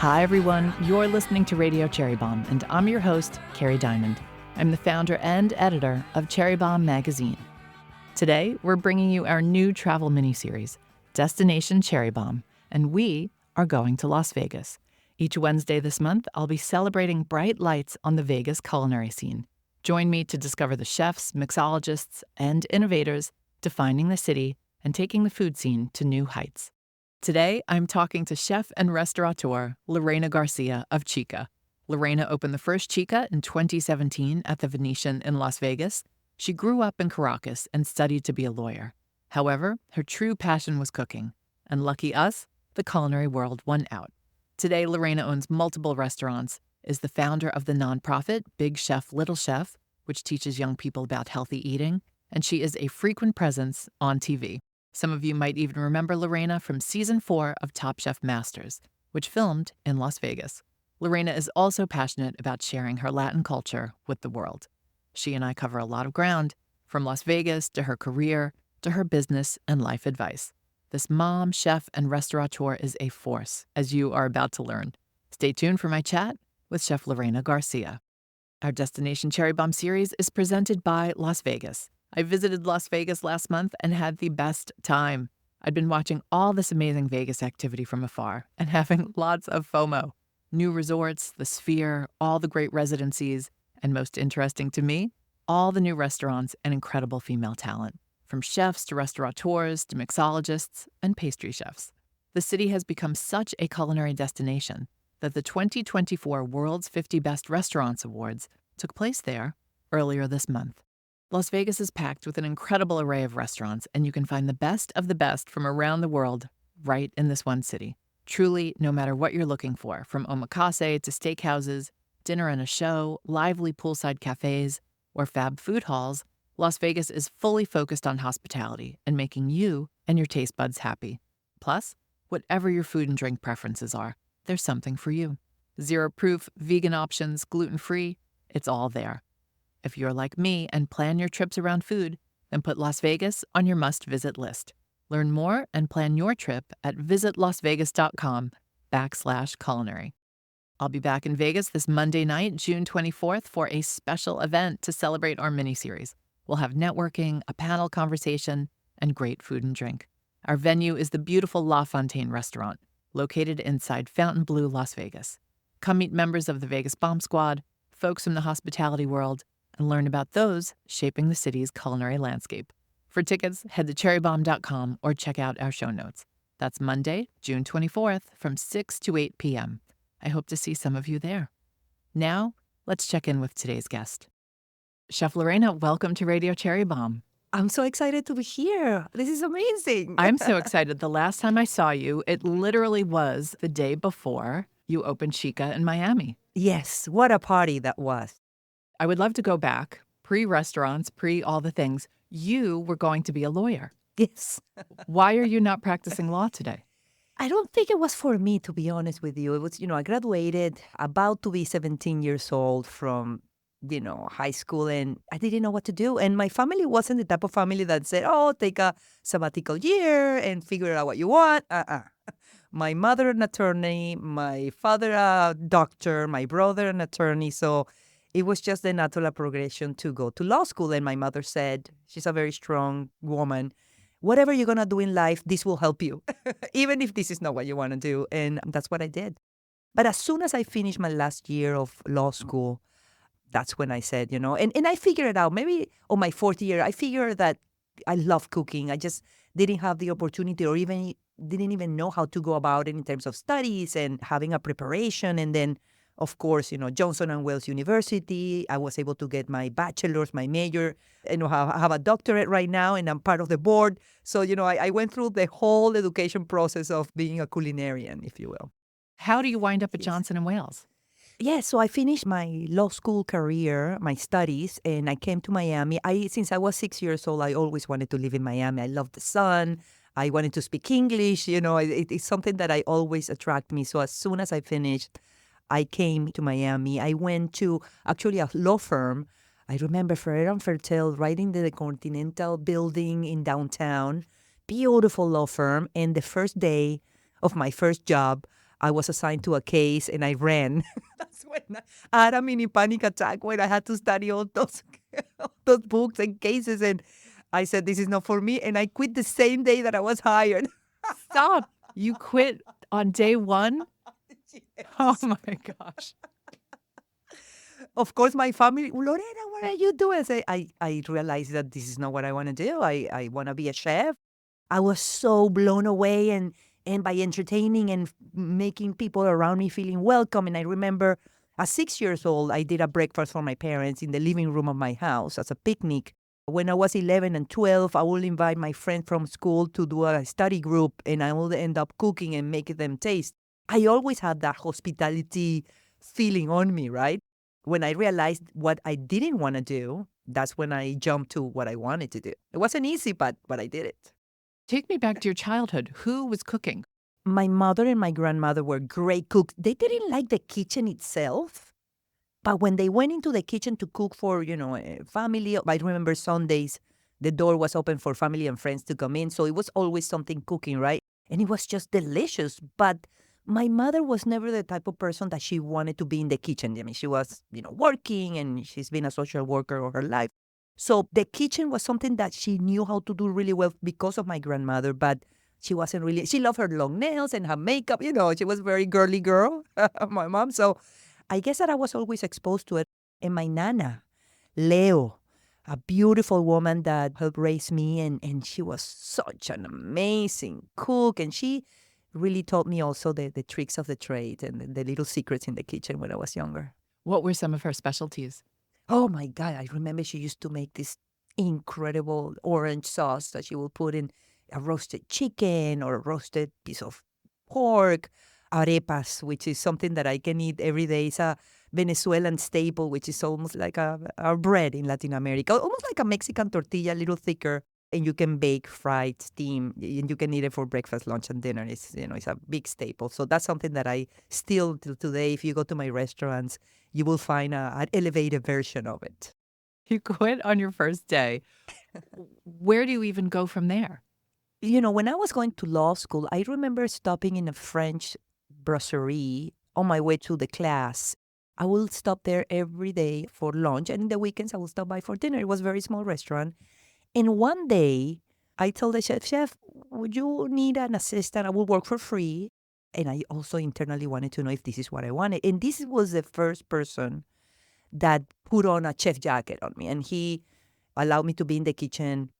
Hi, everyone. You're listening to Radio Cherry Bombe, and I'm your host, Kerry Diamond. I'm the founder and editor of Cherry Bombe magazine. Today, we're bringing you our new travel miniseries, Destination Cherry Bombe, and we are going to Las Vegas. Each Wednesday this month, I'll be celebrating bright lights on the Vegas culinary scene. Join me to discover the chefs, mixologists, and innovators defining the city and taking the food scene to new heights. Today, I'm talking to chef and restaurateur Lorena Garcia of Chica. Lorena opened the first Chica in 2017 at the Venetian in Las Vegas. She grew up in Caracas and studied to be a lawyer. However, her true passion was cooking. And lucky us, the culinary world won out. Today, Lorena owns multiple restaurants, is the founder of the nonprofit Big Chef, Little Chef, which teaches young people about healthy eating, and she is a frequent presence on TV. Some of you might even remember Lorena from Season 4 of Top Chef Masters, which filmed in Las Vegas. Lorena is also passionate about sharing her Latin culture with the world. She and I cover a lot of ground, from Las Vegas to her career to her business and life advice. This mom, chef, and restaurateur is a force, as you are about to learn. Stay tuned for my chat with Chef Lorena Garcia. Our Destination Cherry Bombe series is presented by Las Vegas. I visited Las Vegas last month and had the best time. I'd been watching all this amazing Vegas activity from afar and having lots of FOMO. New resorts, the Sphere, all the great residencies, and most interesting to me, all the new restaurants and incredible female talent, from chefs to restaurateurs to mixologists and pastry chefs. The city has become such a culinary destination that the 2024 World's 50 Best Restaurants Awards took place there earlier this month. Las Vegas is packed with an incredible array of restaurants, and you can find the best of the best from around the world right in this one city. Truly, no matter what you're looking for, from omakase to steakhouses, dinner and a show, lively poolside cafes, or fab food halls, Las Vegas is fully focused on hospitality and making you and your taste buds happy. Plus, whatever your food and drink preferences are, there's something for you. Zero-proof, vegan options, gluten-free, it's all there. If you're like me and plan your trips around food, then put Las Vegas on your must-visit list. Learn more and plan your trip at visitlasvegas.com/culinary. I'll be back in Vegas this Monday night, June 24th, for a special event to celebrate our miniseries. We'll have networking, a panel conversation, and great food and drink. Our venue is the beautiful La Fontaine restaurant, located inside Fontainebleau, Las Vegas. Come meet members of the Vegas Bomb Squad, folks from the hospitality world, and learn about those shaping the city's culinary landscape. For tickets, head to cherrybombe.com or check out our show notes. That's Monday, June 24th from 6 to 8 p.m. I hope to see some of you there. Now, let's check in with today's guest. Chef Lorena, welcome to Radio Cherry Bombe. I'm so excited to be here. This is amazing. I'm so excited. The last time I saw you, it literally was the day before you opened Chica in Miami. Yes, what a party that was. I would love to go back, pre-restaurants, pre-all the things. You were going to be a lawyer. Yes. Why are you not practicing law today? I don't think it was for me, to be honest with you. It was, I graduated about to be 17 years old from, high school, and I didn't know what to do. And my family wasn't the type of family that said, oh, take a sabbatical year and figure out what you want. My mother, an attorney, my father, a doctor, my brother, an attorney. So it was just the natural progression to go to law school. And my mother said, she's a very strong woman, whatever you're going to do in life, this will help you, even if this is not what you want to do. And that's what I did. But as soon as I finished my last year of law school, that's when I said, and I figured it out. Maybe on my fourth year, I figured that I love cooking. I just didn't have the opportunity or even didn't even know how to go about it in terms of studies and having a preparation. And then, of course, Johnson & Wales University, I was able to get my bachelor's, my major, I have a doctorate right now, and I'm part of the board. So, I went through the whole education process of being a culinarian, if you will. How do you wind up at Johnson & Wales? Yeah, so I finished my law school career, my studies, and I came to Miami. Since I was 6 years old, I always wanted to live in Miami. I love the sun. I wanted to speak English. It's something that I always attract me. So as soon as I finished, I came to Miami. I went to actually a law firm. I remember Ferrer and Fertel right in the Continental building in downtown. Beautiful law firm. And the first day of my first job, I was assigned to a case and I ran. That's when I had a mini panic attack when I had to study all those, those books and cases. And I said, this is not for me. And I quit the same day that I was hired. Stop. You quit on day one? Oh my gosh. Of course, my family, Lorena, what are you doing? I realized that this is not what I want to do. I want to be a chef. I was so blown away and by entertaining and making people around me feeling welcome. And I remember at 6 years old, I did a breakfast for my parents in the living room of my house as a picnic. When I was 11 and 12, I would invite my friend from school to do a study group, and I would end up cooking and making them taste. I always had that hospitality feeling on me, right? When I realized what I didn't want to do, that's when I jumped to what I wanted to do. It wasn't easy, but I did it. Take me back to your childhood. Who was cooking? My mother and my grandmother were great cooks. They didn't like the kitchen itself, but when they went into the kitchen to cook for, family, I remember Sundays, the door was open for family and friends to come in. So it was always something cooking, right? And it was just delicious. But my mother was never the type of person that she wanted to be in the kitchen. I mean, she was, working and she's been a social worker all her life. So the kitchen was something that she knew how to do really well because of my grandmother, but she wasn't really, she loved her long nails and her makeup, she was a very girly girl, my mom. So I guess that I was always exposed to it. And my nana, Leo, a beautiful woman that helped raise me, and she was such an amazing cook. And she really taught me also the tricks of the trade and the little secrets in the kitchen when I was younger. What were some of her specialties? Oh my God, I remember she used to make this incredible orange sauce that she would put in a roasted chicken or a roasted piece of pork, arepas, which is something that I can eat every day. It's a Venezuelan staple, which is almost like our bread in Latin America, almost like a Mexican tortilla, a little thicker. And you can bake, fry, steam, and you can eat it for breakfast, lunch, and dinner. It's a big staple. So that's something that I still, till today, if you go to my restaurants, you will find an elevated version of it. You quit on your first day. Where do you even go from there? When I was going to law school, I remember stopping in a French brasserie on my way to the class. I will stop there every day for lunch, and in the weekends I will stop by for dinner. It was a very small restaurant. And one day, I told the chef, would you need an assistant? I will work for free. And I also internally wanted to know if this is what I wanted. And this was the first person that put on a chef jacket on me. And he allowed me to be in the kitchen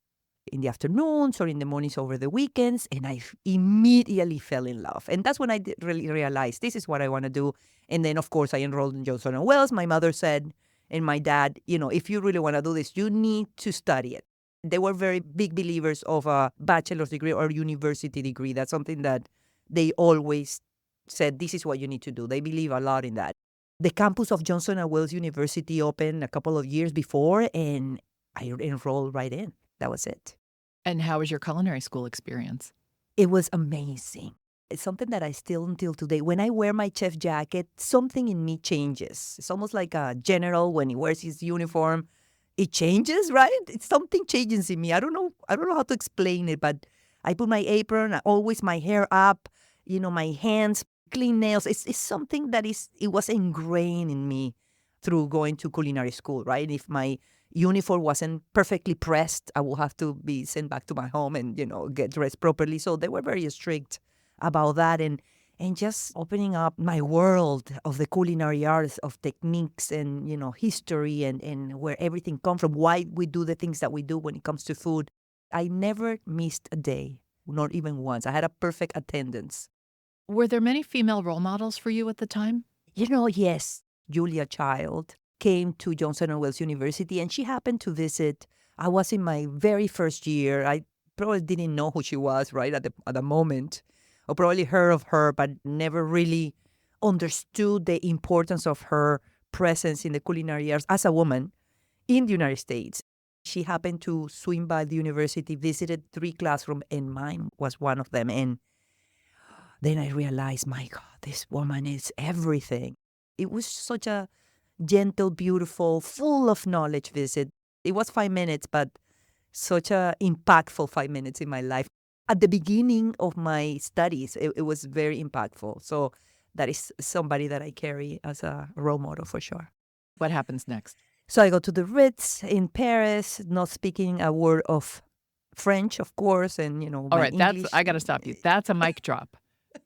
in the afternoons or in the mornings over the weekends. And I immediately fell in love. And that's when I really realized this is what I want to do. And then, of course, I enrolled in Johnson & Wales. My mother said, and my dad, if you really want to do this, you need to study it. They were very big believers of a bachelor's degree or university degree. That's something that they always said, this is what you need to do. They believe a lot in that. The campus of Johnson & Wales University opened a couple of years before, and I enrolled right in. That was it. And how was your culinary school experience? It was amazing. It's something that I still, until today, when I wear my chef jacket, something in me changes. It's almost like a general when he wears his uniform. It changes, right? It's something changes in me. I don't know how to explain it, but I put my apron, always my hair up, my hands, clean nails. It's something that it was ingrained in me through going to culinary school, right? If my uniform wasn't perfectly pressed, I would have to be sent back to my home and, get dressed properly. So they were very strict about that. And just opening up my world of the culinary arts, of techniques and, history and where everything comes from, why we do the things that we do when it comes to food. I never missed a day, not even once. I had a perfect attendance. Were there many female role models for you at the time? Yes. Julia Child came to Johnson & Wales University, and she happened to visit. I was in my very first year. I probably didn't know who she was, right, at the moment. Or probably heard of her, but never really understood the importance of her presence in the culinary arts as a woman in the United States. She happened to swing by the university, visited 3 classrooms, and mine was one of them. And then I realized, my God, this woman is everything. It was such a gentle, beautiful, full of knowledge visit. It was 5 minutes, but such a impactful 5 minutes in my life. At the beginning of my studies, it was very impactful. So that is somebody that I carry as a role model for sure. What happens next? So I go to the Ritz in Paris, not speaking a word of French, of course, and All my right, that's English. I got to stop you. That's a mic drop.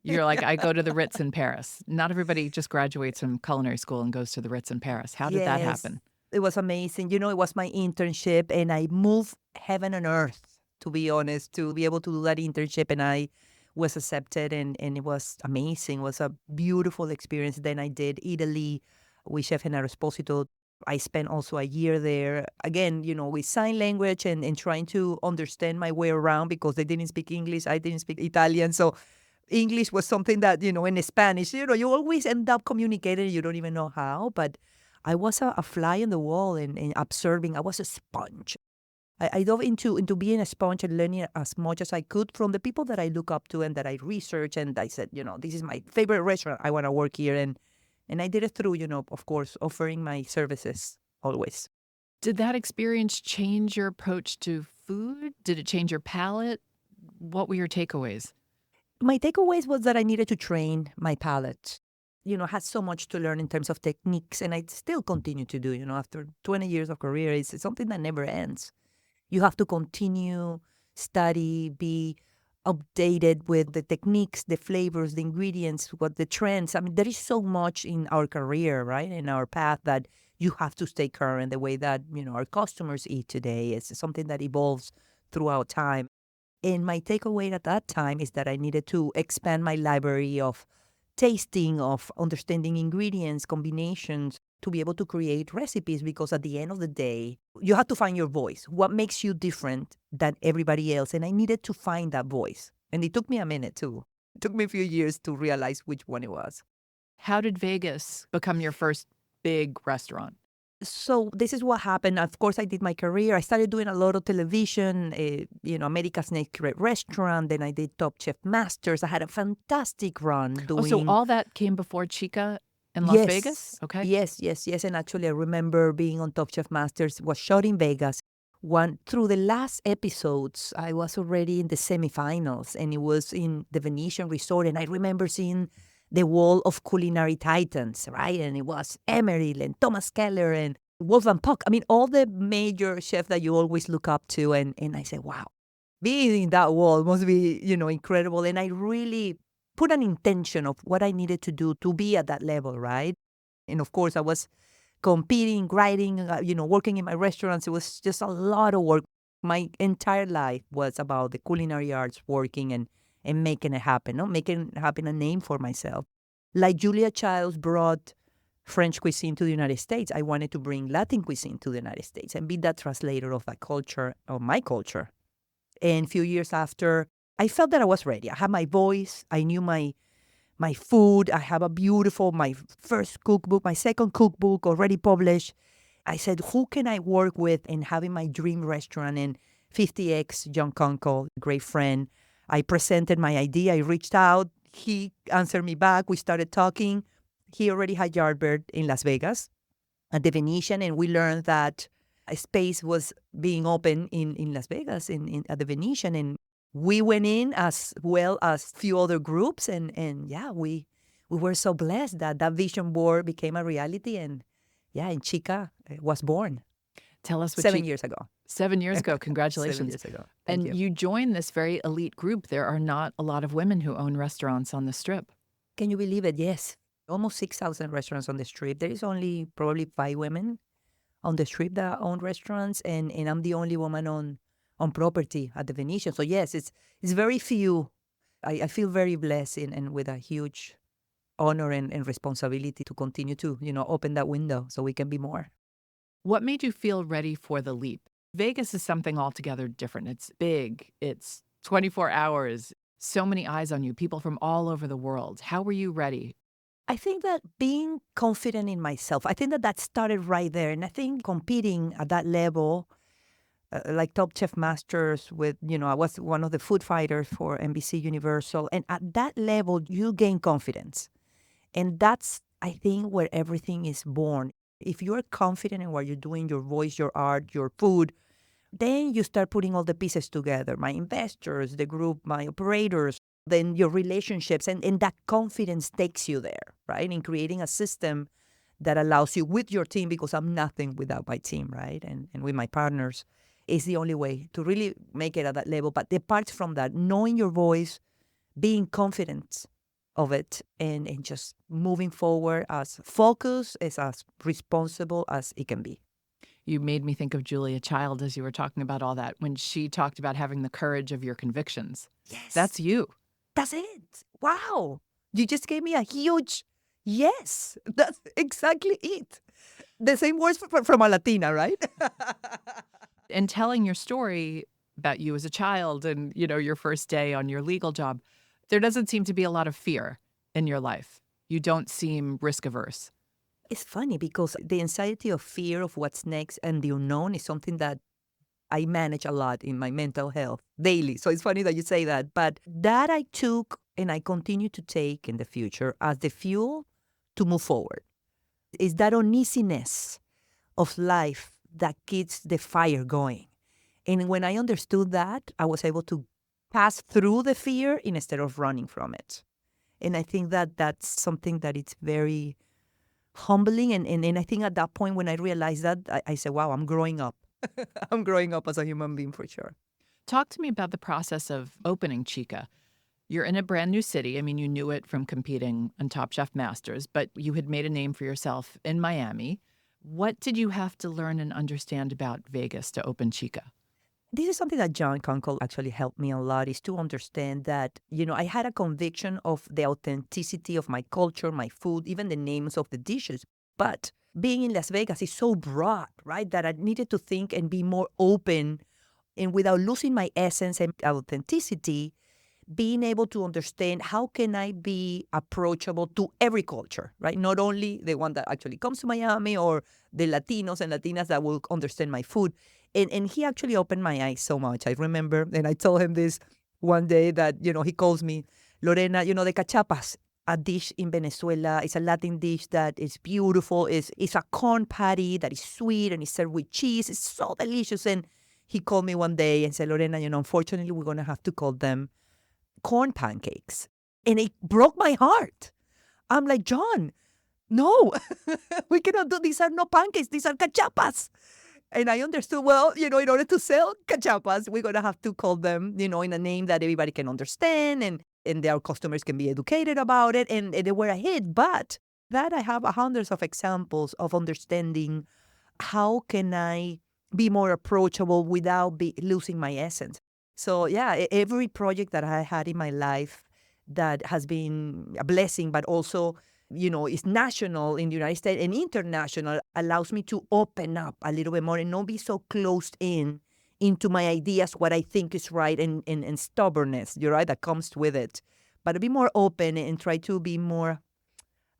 You're like, Yeah. I go to the Ritz in Paris. Not everybody just graduates from culinary school and goes to the Ritz in Paris. How did that Yes, happen? it was amazing. It was my internship, and I moved heaven and earth, to be honest, to be able to do that internship. And I was accepted, and it was amazing. It was a beautiful experience. Then I did Italy with Chef Gennaro Esposito. I spent also a year there, again, with sign language and trying to understand my way around because they didn't speak English. I didn't speak Italian. So English was something that, in Spanish, you always end up communicating, you don't even know how. But I was a fly on the wall and observing. I was a sponge. I dove into being a sponge and learning as much as I could from the people that I look up to and that I research. And I said, this is my favorite restaurant. I want to work here. And I did it through, of course, offering my services always. Did that experience change your approach to food? Did it change your palate? What were your takeaways? My takeaways was that I needed to train my palate. I had so much to learn in terms of techniques, and I still continue to do, after 20 years of career. It's something that never ends. You have to continue, study, be updated with the techniques, the flavors, the ingredients, what the trends. I mean, there is so much in our career, right? In our path that you have to stay current. The way that, our customers eat today is something that evolves throughout time. And my takeaway at that time is that I needed to expand my library of tasting, of understanding ingredients, combinations, to be able to create recipes. Because at the end of the day, you have to find your voice. What makes you different than everybody else? And I needed to find that voice. And it took me a minute too. It took me a few years to realize which one it was. How did Vegas become your first big restaurant? So this is what happened. Of course, I did my career. I started doing a lot of television, America's Next Great Restaurant. Then I did Top Chef Masters. I had a fantastic run Oh, so doing. all that came before Chica in Las Vegas? Yes, Okay. yes. And actually, I remember being on Top Chef Masters. Was shot in Vegas. Through the last episodes, I was already in the semifinals, and it was in the Venetian resort. And I remember seeing the wall of culinary titans, right? And it was Emeril and Thomas Keller and Wolfgang Puck. I mean, all the major chefs that you always look up to. And I said, wow, being in that wall must be, incredible. And I really put an intention of what I needed to do to be at that level, right? And of course, I was competing, writing, working in my restaurants. It was just a lot of work. My entire life was about the culinary arts, working and making it happen, no? Making it happen a name for myself. Like Julia Childs brought French cuisine to the United States, I wanted to bring Latin cuisine to the United States and be that translator of that culture, of my culture. And a few years after, I felt that I was ready. I had my voice. I knew my food. I have my first cookbook, my second cookbook already published. I said, who can I work with in having my dream restaurant? And 50X, John Kunkel, great friend, I presented my idea. I reached out. He answered me back. We started talking. He already had Yardbird in Las Vegas at the Venetian, and we learned that a space was being open in Las Vegas at the Venetian, and we went in as well as few other groups, and yeah, we were so blessed that vision board became a reality, and yeah, and Chica was born. Tell us what 7 years ago. 7 years ago. Congratulations. 7 years ago. Thank And you. you joined this very elite group. There are not a lot of women who own restaurants on the Strip. Can you believe it? Yes. Almost 6,000 restaurants on the Strip. There is only probably 5 women on the Strip that own restaurants, and I'm the only woman on property at the Venetian. So yes, it's very few. I feel very blessed and with a huge honor and responsibility to continue to, open that window so we can be more. What made you feel ready for the leap? Vegas is something altogether different. It's big. It's 24 hours. So many eyes on you, people from all over the world. How were you ready? I think that being confident in myself, I think that started right there. And I think competing at that level, like Top Chef Masters with, I was one of the food fighters for NBC Universal. And at that level, you gain confidence. And that's, I think, where everything is born. If you're confident in what you're doing, your voice, your art, your food, then you start putting all the pieces together. My investors, the group, my operators, then your relationships and that confidence takes you there, right? In creating a system that allows you with your team, because I'm nothing without my team, right? And with my partners, is the only way to really make it at that level. But apart from that, knowing your voice, being confident of it, and just moving forward as focused, as responsible as it can be. You made me think of Julia Child as you were talking about all that, when she talked about having the courage of your convictions. Yes. That's you. That's it. Wow. You just gave me a huge yes. That's exactly it. The same words from a Latina, right? And telling your story about you as a child and, your first day on your legal job, there doesn't seem to be a lot of fear in your life. You don't seem risk averse. It's funny because the anxiety of fear of what's next and the unknown is something that I manage a lot in my mental health daily. So it's funny that you say that. But that I took and I continue to take in the future as the fuel to move forward. Is that uneasiness of life that keeps the fire going. And when I understood that, I was able to pass through the fear instead of running from it. And I think that that's something that it's very humbling. And I think at that point when I realized that, I said, wow, I'm growing up. I'm growing up as a human being for sure. Talk to me about the process of opening Chica. You're in a brand new city. I mean, you knew it from competing on Top Chef Masters, but you had made a name for yourself in Miami. What did you have to learn and understand about Vegas to open Chica? This is something that John Kunkel actually helped me a lot, is to understand that, I had a conviction of the authenticity of my culture, my food, even the names of the dishes. But being in Las Vegas is so broad, right? That I needed to think and be more open, and without losing my essence and authenticity, being able to understand how can I be approachable to every culture, right? Not only the one that actually comes to Miami or the Latinos and Latinas that will understand my food. And he actually opened my eyes so much. I remember, and I told him this one day that, he calls me, Lorena, the cachapas, a dish in Venezuela. It's a Latin dish that is beautiful. It's a corn patty that is sweet and it's served with cheese. It's so delicious. And he called me one day and said, Lorena, unfortunately, we're going to have to call them corn pancakes. And it broke my heart. I'm like, John, no, we cannot do, these are no pancakes, these are cachapas. And I understood, well, in order to sell cachapas, we're going to have to call them, in a name that everybody can understand and their customers can be educated about it. And they were a hit. But that I have hundreds of examples of understanding how can I be more approachable without losing my essence. So, yeah, every project that I had in my life that has been a blessing, but also, is national in the United States and international, allows me to open up a little bit more and not be so closed into my ideas, what I think is right, and stubbornness, you're right, that comes with it. But be more open and try to be more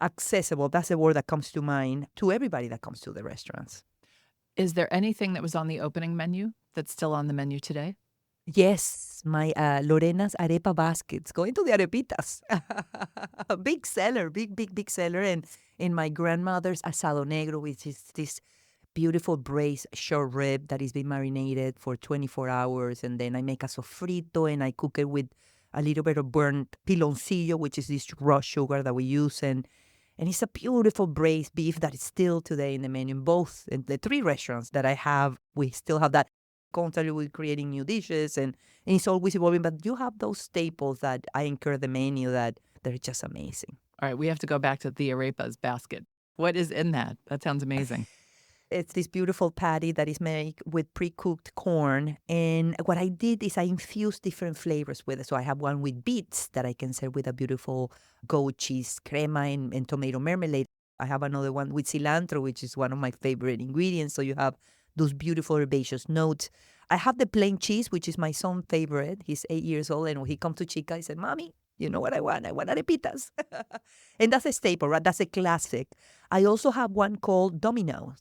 accessible. That's the word that comes to mind to everybody that comes to the restaurants. Is there anything that was on the opening menu that's still on the menu today? Yes, my Lorena's arepa baskets, going to the arepitas. A big seller, big seller. And in my grandmother's asado negro, which is this beautiful braised short rib that is been marinated for 24 hours. And then I make a sofrito and I cook it with a little bit of burnt piloncillo, which is this raw sugar that we use. And it's a beautiful braised beef that is still today in the menu. In the 3 restaurants that I have, we still have that. Constantly we're creating new dishes and it's always evolving, but you have those staples that I incur the menu that they're just amazing. All right, we have to go back to the arepas basket. What is in that? That sounds amazing. It's this beautiful patty that is made with pre-cooked corn. And what I did is I infused different flavors with it. So I have one with beets that I can serve with a beautiful goat cheese crema and tomato marmalade. I have another one with cilantro, which is one of my favorite ingredients. So you have those beautiful herbaceous notes. I have the plain cheese, which is my son's favorite. He's 8 years old. And when he comes to Chica, he said, Mommy, you know what I want? I want arepitas. And that's a staple, right? That's a classic. I also have one called Domino.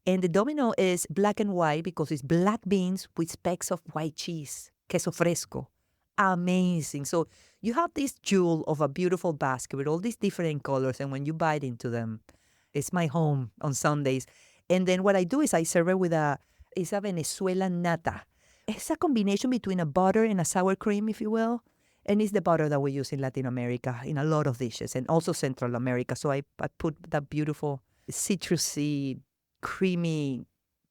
And the Domino is black and white because it's black beans with specks of white cheese, queso fresco. Amazing. So you have this jewel of a beautiful basket with all these different colors. And when you bite into them, it's my home on Sundays. And then what I do is I serve it with it's a Venezuelan nata. It's a combination between a butter and a sour cream, if you will. And it's the butter that we use in Latin America in a lot of dishes and also Central America. So I put that beautiful citrusy, creamy,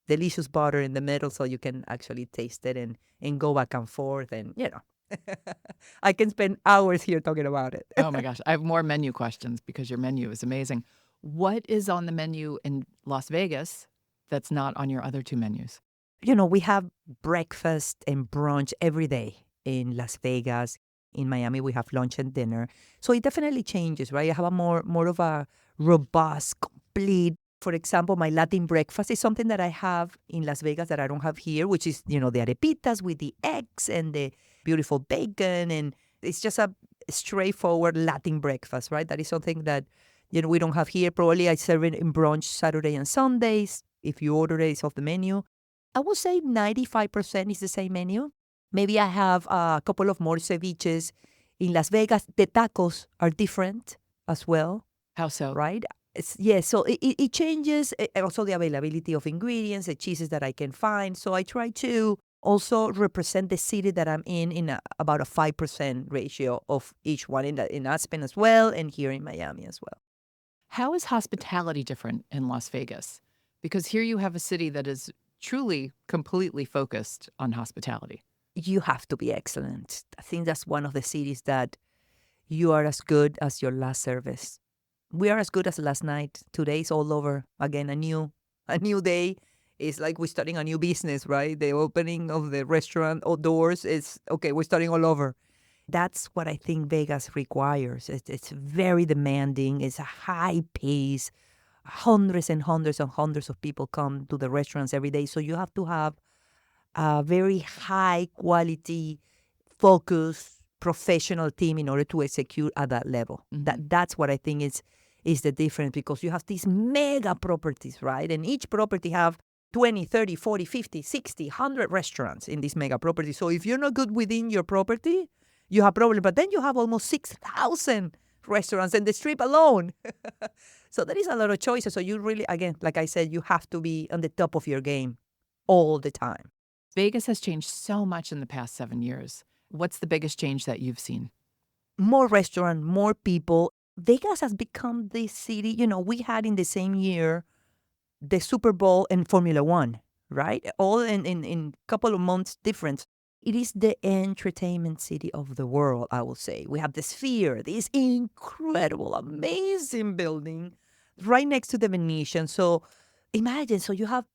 delicious butter in the middle so you can actually taste it and go back and forth. And, I can spend hours here talking about it. Oh my gosh. I have more menu questions because your menu is amazing. What is on the menu in Las Vegas that's not on your other two menus? We have breakfast and brunch every day in Las Vegas. In Miami, we have lunch and dinner. So it definitely changes, right? I have a more of a robust, complete. For example, my Latin breakfast is something that I have in Las Vegas that I don't have here, which is, the arepitas with the eggs and the beautiful bacon. And it's just a straightforward Latin breakfast, right? That is something that, we don't have here. Probably I serve it in brunch Saturday and Sundays. If you order it, it's off the menu. I would say 95% is the same menu. Maybe I have a couple of more ceviches. In Las Vegas, the tacos are different as well, How so? right? So it changes. Also, the availability of ingredients, the cheeses that I can find. So I try to also represent the city that I'm in about a 5% ratio of each one in Aspen as well and here in Miami as well. How is hospitality different in Las Vegas? Because here you have a city that is truly completely focused on hospitality. You have to be excellent. I think that's one of the cities that you are as good as your last service. We are as good as last night. Today's all over. Again, a new day. It's like we're starting a new business, right? The opening of the restaurant or doors is, okay, we're starting all over. That's what I think Vegas requires. It's very demanding. It's a high pace. Hundreds and hundreds and hundreds of people come to the restaurants every day. So you have to have a very high quality, focused, professional team in order to execute at that level. That's what I think is the difference, because you have these mega properties, right? And each property have 20, 30, 40, 50, 60, 100 restaurants in this mega property. So if you're not good within your property, you have problem. But then you have almost 6,000 restaurants in the strip alone. So there is a lot of choices. So you really, again, like I said, you have to be on the top of your game all the time. Vegas has changed so much in the past 7 years. What's the biggest change that you've seen? More restaurant, more people. Vegas has become this city. We had in the same year the Super Bowl and Formula One, right? All in couple of months difference. It is the entertainment city of the world, I will say. We have the Sphere, this incredible, amazing building right next to the Venetian. So imagine, so you have,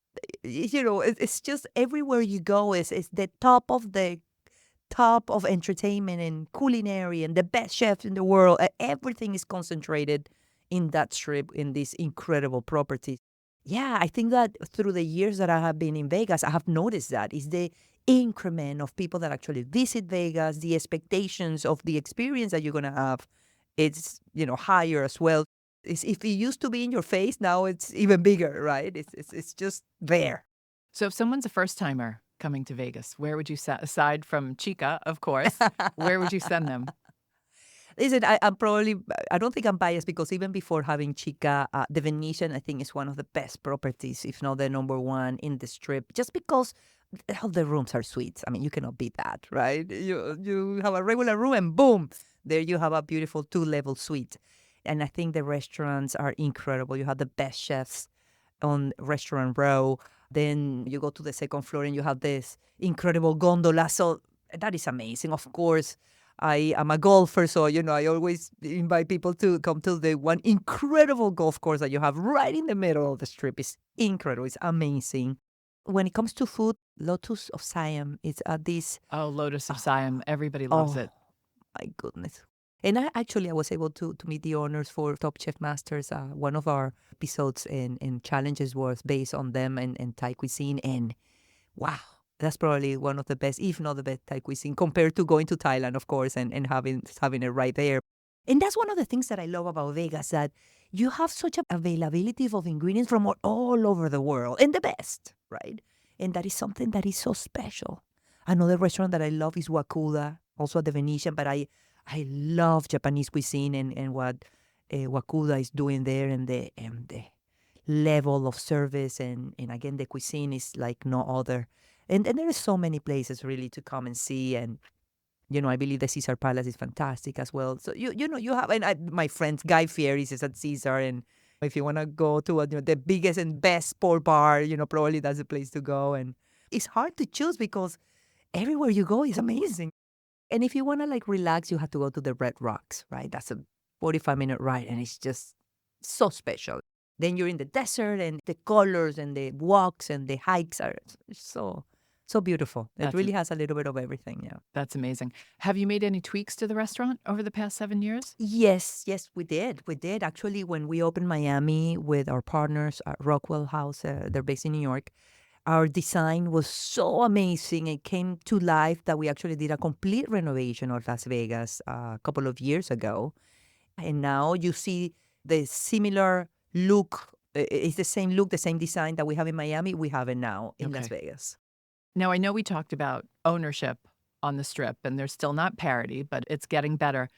it's just everywhere you go is the top of entertainment and culinary and the best chefs in the world. Everything is concentrated in that strip, in this incredible property. Yeah, I think that through the years that I have been in Vegas, I have noticed that is the increment of people that actually visit Vegas, the expectations of the experience that you're going to have, it's, higher as well. If it used to be in your face, now it's even bigger, right? It's just there. So if someone's a first-timer coming to Vegas, where would you aside from Chica, of course, where would you send them? Listen, I don't think I'm biased, because even before having Chica, the Venetian, I think, is one of the best properties, if not the number one in the strip, just because all the rooms are suites. I mean, you cannot beat that, right? You have a regular room and boom, there you have a beautiful 2-level suite. And I think the restaurants are incredible. You have the best chefs on Restaurant Row. Then you go to the second floor and you have this incredible gondola. So that is amazing. Of course, I am a golfer, so, I always invite people to come to the one incredible golf course that you have right in the middle of the strip. It's incredible. It's amazing. When it comes to food, Lotus of Siam is this. Oh, Lotus of Siam. Everybody loves it. My goodness. And I was able to meet the owners for Top Chef Masters. One of our episodes and challenges was based on them and Thai cuisine. And wow, that's probably one of the best, if not the best, Thai cuisine compared to going to Thailand, of course, and having it right there. And that's one of the things that I love about Vegas, that you have such an availability of ingredients from all over the world, and the best, right? And that is something that is so special. Another restaurant that I love is Wakuda, also at the Venetian, but I love Japanese cuisine and what Wakuda is doing there, and the level of service and again, the cuisine is like no other. And there are so many places really to come and see, and I believe the Caesar Palace is fantastic as well. So you have, and my friend Guy Fieri's is at Caesar, and if you want to go to the biggest and best sport bar, probably that's the place to go. And it's hard to choose because everywhere you go is amazing. And if you want to like relax, you have to go to the Red Rocks, right? That's a 45-minute ride, and it's just so special. Then you're in the desert, and the colors and the walks and the hikes are so beautiful. It That's really has a little bit of everything, yeah. That's amazing. Have you made any tweaks to the restaurant over the past 7 years? Yes, we did. We did. Actually, when we opened Miami with our partners at Rockwell House, they're based in New York, our design was so amazing. It came to life that we actually did a complete renovation of Las Vegas a couple of years ago. And now you see the similar look. It's the same look, the same design that we have in Miami. We have it now in Las Okay. Vegas. Now, I know we talked about ownership on the Strip, and there's still not parity, but it's getting better.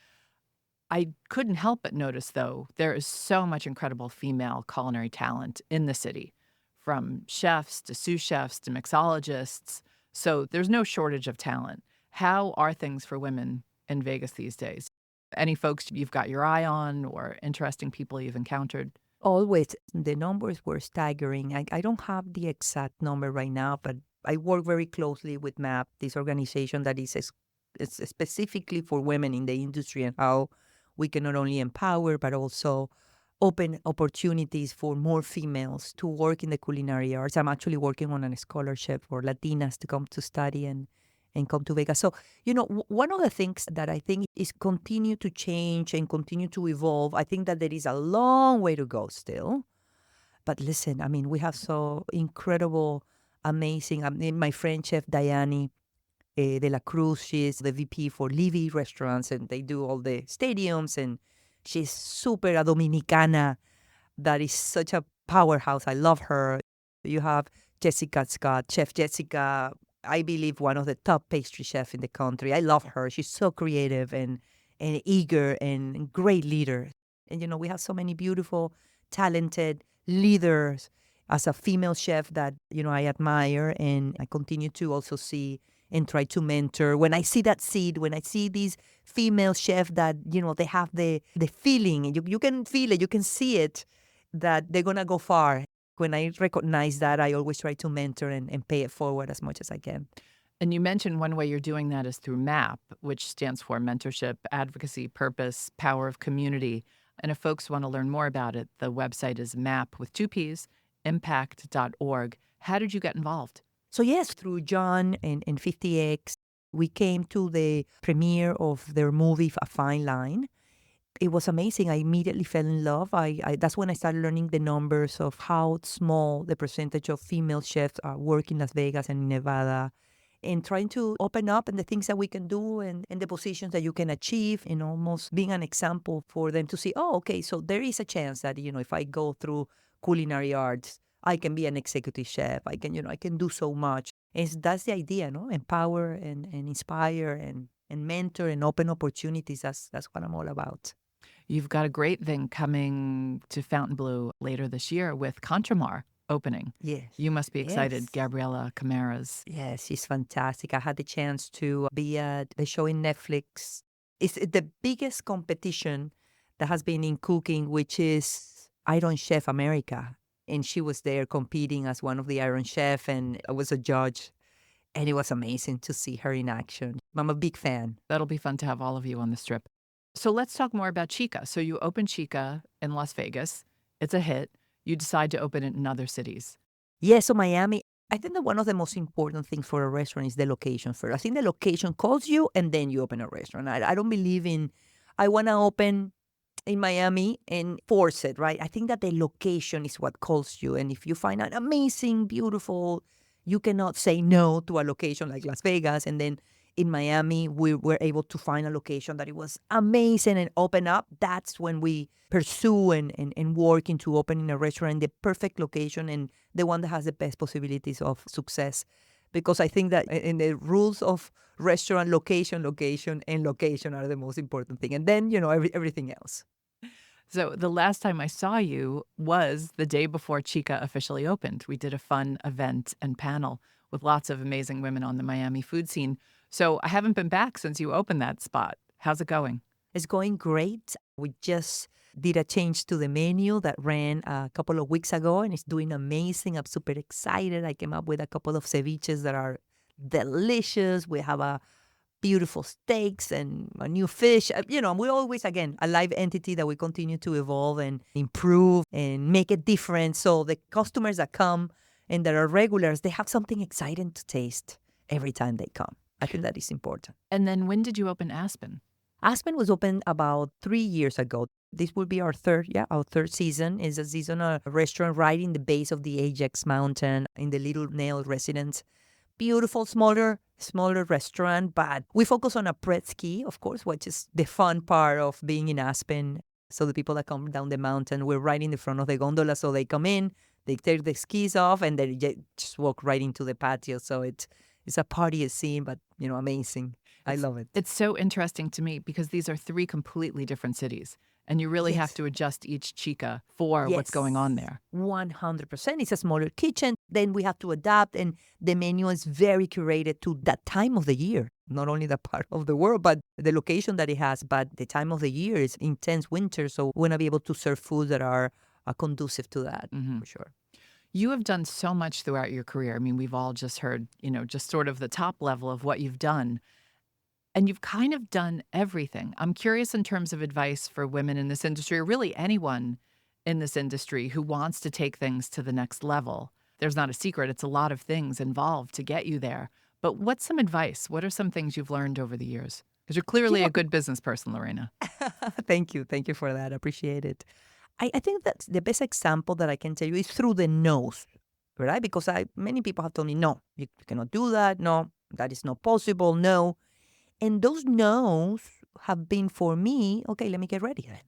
I couldn't help but notice, though, there is so much incredible female culinary talent in the city, from chefs to sous chefs to mixologists. So there's no shortage of talent. How are things for women in Vegas these days? Any folks you've got your eye on or interesting people you've encountered? Always, the numbers were staggering. I don't have the exact number right now, but I work very closely with MAP, this organization that it's specifically for women in the industry, and how we can not only empower, but also open opportunities for more females to work in the culinary arts. I'm actually working on a scholarship for Latinas to come to study and come to Vegas. So, one of the things that I think is continue to change and continue to evolve. I think that there is a long way to go still. But listen, I mean, we have so incredible, amazing. I mean, my friend chef Diane de la Cruz, she's the VP for Levy Restaurants, and they do all the stadiums. And she's super a Dominicana that is such a powerhouse. I love her. You have Jessica Scott, Chef Jessica, I believe one of the top pastry chefs in the country. I love her. She's so creative and eager and great leader. And, we have so many beautiful, talented leaders as a female chef that, I admire, and I continue to also see and try to mentor. When I see that seed, when I see these female chefs that, they have the feeling, you can feel it, you can see it, that they're going to go far. When I recognize that, I always try to mentor and pay it forward as much as I can. And you mentioned one way you're doing that is through MAP, which stands for Mentorship, Advocacy, Purpose, Power of Community. And if folks want to learn more about it, the website is MAP with 2 Ps, impact.org. How did you get involved? So yes, through John and 50X, we came to the premiere of their movie, A Fine Line. It was amazing. I immediately fell in love. That's when I started learning the numbers of how small the percentage of female chefs work in Las Vegas and in Nevada, and trying to open up and the things that we can do and the positions that you can achieve, and almost being an example for them to see, oh, okay, so there is a chance that, if I go through culinary arts, I can be an executive chef. I can do so much. And that's the idea, no? Empower and inspire and mentor and open opportunities. That's what I'm all about. You've got a great thing coming to Fontainebleau later this year with Contramar opening. Yes. You must be excited, Yes. Gabriela Camara's. Yes, she's fantastic. I had the chance to be at the show in Netflix. It's the biggest competition that has been in cooking, which is Iron Chef America. And she was there competing as one of the Iron Chef, and I was a judge. And it was amazing to see her in action. I'm a big fan. That'll be fun to have all of you on the Strip. So let's talk more about Chica. So you opened Chica in Las Vegas. It's a hit. You decide to open it in other cities. Yeah, so Miami, I think that one of the most important things for a restaurant is the location first. I think the location calls you, and then you open a restaurant. I don't believe in, I want to open in Miami and force it, right? I think that the location is what calls you. And if you find an amazing, beautiful, you cannot say no to a location like Las Vegas. And then in Miami, we were able to find a location that it was amazing and open up. That's when we pursue and work into opening a restaurant in the perfect location and the one that has the best possibilities of success. Because I think that in the rules of restaurant, location are the most important thing. And then, everything else. So the last time I saw you was the day before Chica officially opened. We did a fun event and panel with lots of amazing women on the Miami food scene. So I haven't been back since you opened that spot. How's it going? It's going great. We just did a change to the menu that ran a couple of weeks ago, and it's doing amazing. I'm super excited. I came up with a couple of ceviches that are delicious. We have a beautiful steaks and a new fish. We're always, again, a live entity that we continue to evolve and improve and make it different. So the customers that come and that are regulars, they have something exciting to taste every time they come. I think that is important. And then when did you open Aspen? Aspen was opened about 3 years ago. This will be our third season. It's a seasonal restaurant right in the base of the Ajax Mountain in the Little Nail residence. Beautiful, smaller restaurant, but we focus on a pret ski, of course, which is the fun part of being in Aspen. So the people that come down the mountain, we're right in the front of the gondola. So they come in, they take the skis off, and they just walk right into the patio. So it's a party scene, but amazing. I love it. It's so interesting to me because these are three completely different cities, and you really have to adjust each chica for what's going on there. 100%. It's a smaller kitchen. Then we have to adapt, and the menu is very curated to that time of the year. Not only the part of the world, but the location that it has, but the time of the year is intense winter. So we want to be able to serve foods that are conducive to that, for sure. You have done so much throughout your career. I mean, we've all just heard, just sort of the top level of what you've done. And you've kind of done everything. I'm curious in terms of advice for women in this industry, or really anyone in this industry who wants to take things to the next level. There's not a secret. It's a lot of things involved to get you there. But what's some advice? What are some things you've learned over the years? Because you're clearly a good business person, Lorena. Thank you. Thank you for that. I appreciate it. I think that the best example that I can tell you is through the no's, right? Because many people have told me, no, you cannot do that. No, that is not possible. No. And those no's have been for me, okay, let me get ready then.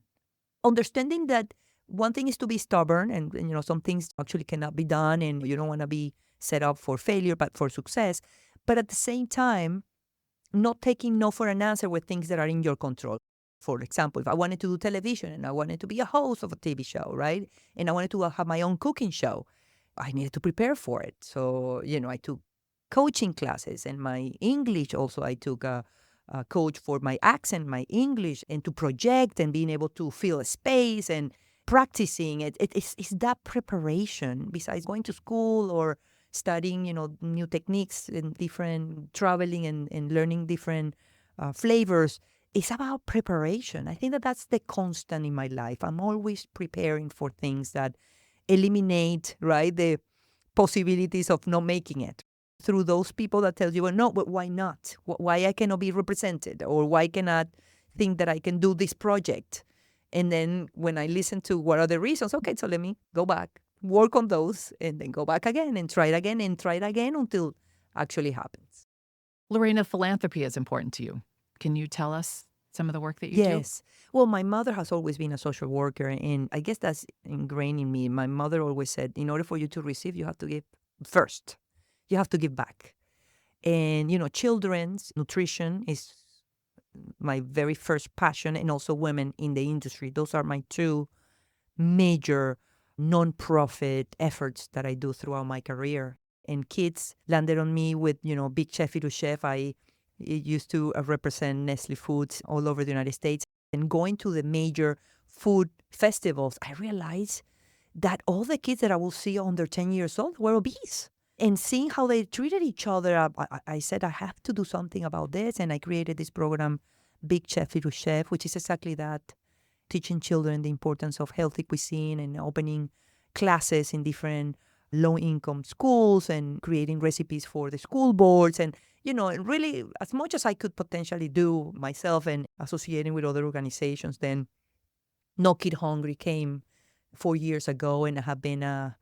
Understanding that one thing is to be stubborn and some things actually cannot be done and you don't want to be set up for failure, but for success. But at the same time, not taking no for an answer with things that are in your control. For example, if I wanted to do television and I wanted to be a host of a TV show, right? And I wanted to have my own cooking show, I needed to prepare for it. So, I took coaching classes and my English also. I took a coach for my accent, my English, and to project and being able to fill a space and practicing. It's that preparation besides going to school or studying, new techniques and different traveling and learning different flavors. It's about preparation. I think that's the constant in my life. I'm always preparing for things that eliminate, right, the possibilities of not making it. Through those people that tell you, well, no, but why not? Why I cannot be represented? Or why cannot think that I can do this project? And then when I listen to what are the reasons, okay, so let me go back, work on those, and then go back again and try it again and try it again until it actually happens. Lorena, philanthropy is important to you. Can you tell us some of the work that you do? Yes. Well, my mother has always been a social worker, and I guess that's ingrained in me. My mother always said, in order for you to receive, you have to give first. You have to give back. And, children's nutrition is my very first passion, and also women in the industry. Those are my two major nonprofit efforts that I do throughout my career. And kids landed on me with, Big Chef to Chef. I used to represent Nestle Foods all over the United States. And going to the major food festivals, I realized that all the kids that I will see under 10 years old were obese. And seeing how they treated each other, I said, I have to do something about this. And I created this program, Big Chef to Chef, which is exactly that, teaching children the importance of healthy cuisine and opening classes in different low-income schools and creating recipes for the school boards. And, really, as much as I could potentially do myself and associating with other organizations, then No Kid Hungry came 4 years ago, and I have been a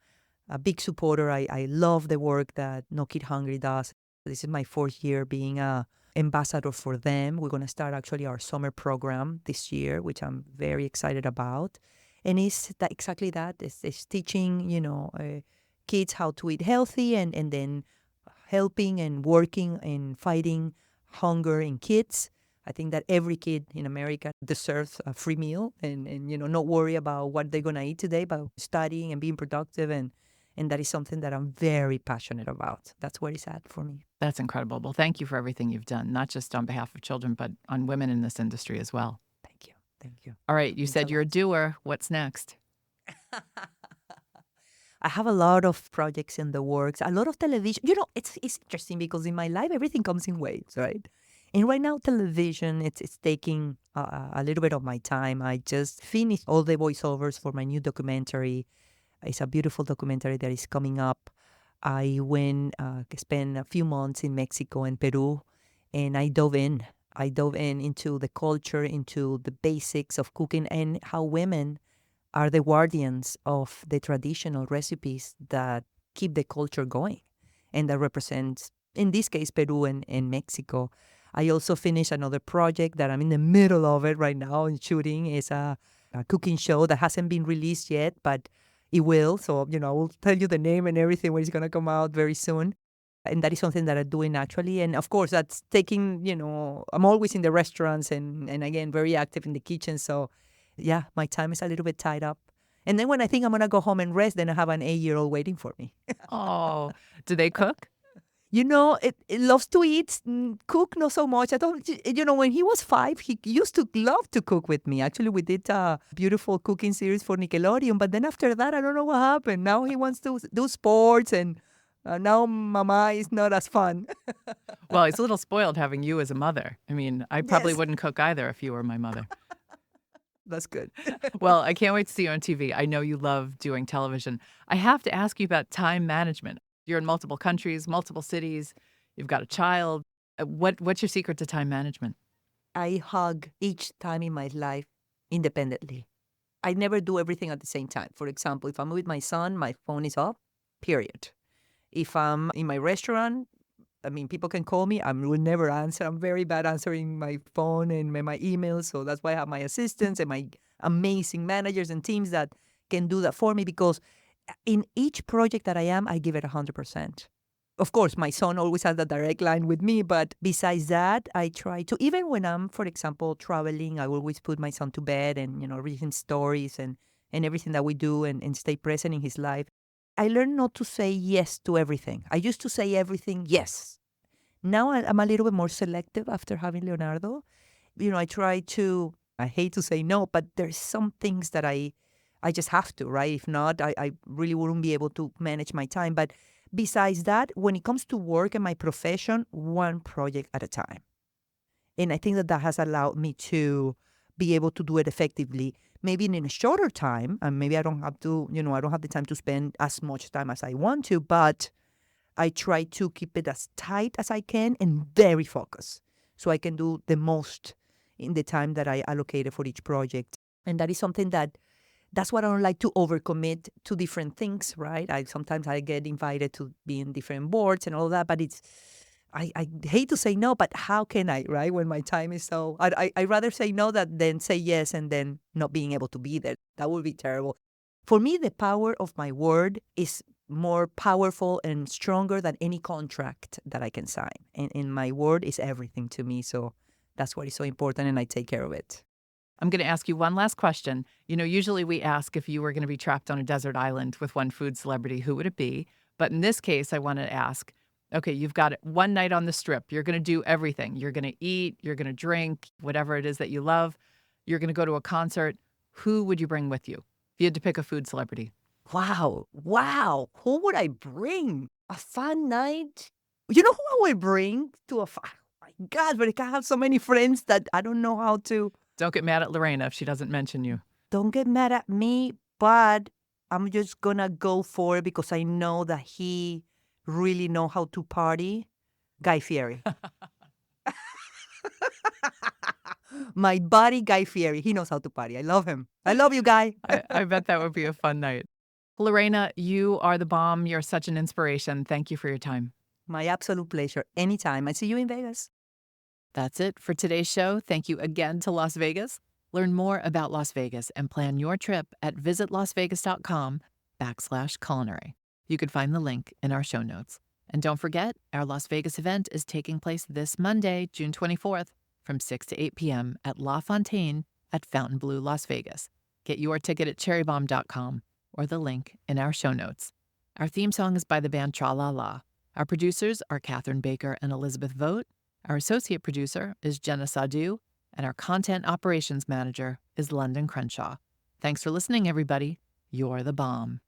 big supporter. I love the work that No Kid Hungry does. This is my 4th year being a ambassador for them. We're going to start actually our summer program this year, which I'm very excited about. And it's exactly that. It's teaching, kids how to eat healthy and then helping and working and fighting hunger in kids. I think that every kid in America deserves a free meal and not worry about what they're going to eat today, but studying and being productive and And that is something that I'm very passionate about. That's where it's at for me. That's incredible. Well, thank you for everything you've done, not just on behalf of children, but on women in this industry as well. Thank you. Thank you. All right. You Means said a you're a lot. doer. What's next? I have a lot of projects in the works, a lot of television. It's interesting because in my life, everything comes in waves, right? And right now, television, it's taking a little bit of my time. I just finished all the voiceovers for my new documentary. It's a beautiful documentary that is coming up. I went, spent a few months in Mexico and Peru, and I dove in. I dove in into the culture, into the basics of cooking and how women are the guardians of the traditional recipes that keep the culture going and that represents, in this case, Peru and Mexico. I also finished another project that I'm in the middle of it right now and shooting. Is a cooking show that hasn't been released yet, but it will. So, I will tell you the name and everything when it's going to come out very soon. And that is something that I'm doing naturally. And of course, that's taking, I'm always in the restaurants and again, very active in the kitchen. So yeah, my time is a little bit tied up. And then when I think I'm going to go home and rest, then I have an 8-year-old waiting for me. Oh, do they cook? It loves to eat, cook not so much. I don't, when he was 5, he used to love to cook with me. Actually, we did a beautiful cooking series for Nickelodeon. But then after that, I don't know what happened. Now he wants to do sports and now mama is not as fun. Well, he's a little spoiled having you as a mother. I mean, I probably Yes, wouldn't cook either if you were my mother. that's good. Well, I can't wait to see you on TV. I know you love doing television. I have to ask you about time management. You're in multiple countries, multiple cities. You've got a child. What's your secret to time management? I hug each time in my life independently. I never do everything at the same time. For example, if I'm with my son, my phone is off, period. If I'm in my restaurant, I mean, people can call me. I will never answer. I'm very bad answering my phone and my emails. So that's why I have my assistants and my amazing managers and teams that can do that for me because in each project that I am, I give it 100%. Of course, my son always has a direct line with me, but besides that, I try to, even when I'm, for example, traveling, I always put my son to bed and, read him stories and everything that we do and stay present in his life. I learned not to say yes to everything. I used to say everything yes. Now I'm a little bit more selective after having Leonardo. I try to, I hate to say no, but there's some things that I just have to, right? If not, I really wouldn't be able to manage my time. But besides that, when it comes to work and my profession, one project at a time. And I think that has allowed me to be able to do it effectively, maybe in a shorter time. And maybe I don't have to, I don't have the time to spend as much time as I want to, but I try to keep it as tight as I can and very focused so I can do the most in the time that I allocated for each project. And that is something that's what I don't like to overcommit to different things, right? Sometimes I get invited to be in different boards and all that, but I hate to say no, but how can I, right? When my time is so, I rather say no than say yes and then not being able to be there. That would be terrible. For me, the power of my word is more powerful and stronger than any contract that I can sign. And my word is everything to me. So that's what is so important, and I take care of it. I'm going to ask you one last question. Usually we ask if you were going to be trapped on a desert island with one food celebrity, who would it be? But in this case, I want to ask, okay, you've got one night on the strip. You're going to do everything. You're going to eat, you're going to drink, whatever it is that you love. You're going to go to a concert. Who would you bring with you if you had to pick a food celebrity? Wow. Who would I bring? A fun night? You know who I would bring to a fun? Oh my God, but I have so many friends that I don't know how to. Don't get mad at Lorena if she doesn't mention you. Don't get mad at me, but I'm just gonna go for it because I know that he really know how to party. Guy Fieri. My buddy Guy Fieri. He knows how to party. I love him. I love you, Guy. I bet that would be a fun night. Lorena, you are the bomb. You're such an inspiration. Thank you for your time. My absolute pleasure. Anytime. I see you in Vegas. That's it for today's show. Thank you again to Las Vegas. Learn more about Las Vegas and plan your trip at visitlasvegas.com/culinary. You can find the link in our show notes. And don't forget, our Las Vegas event is taking place this Monday, June 24th, from 6 to 8 p.m. at La Fontaine at Fontainebleau, Las Vegas. Get your ticket at cherrybombe.com or the link in our show notes. Our theme song is by the band Tra La La. Our producers are Catherine Baker and Elizabeth Vogt. Our associate producer is Jenna Sadhu, and our content operations manager is Londyn Crenshaw. Thanks for listening, everybody. You're the bomb.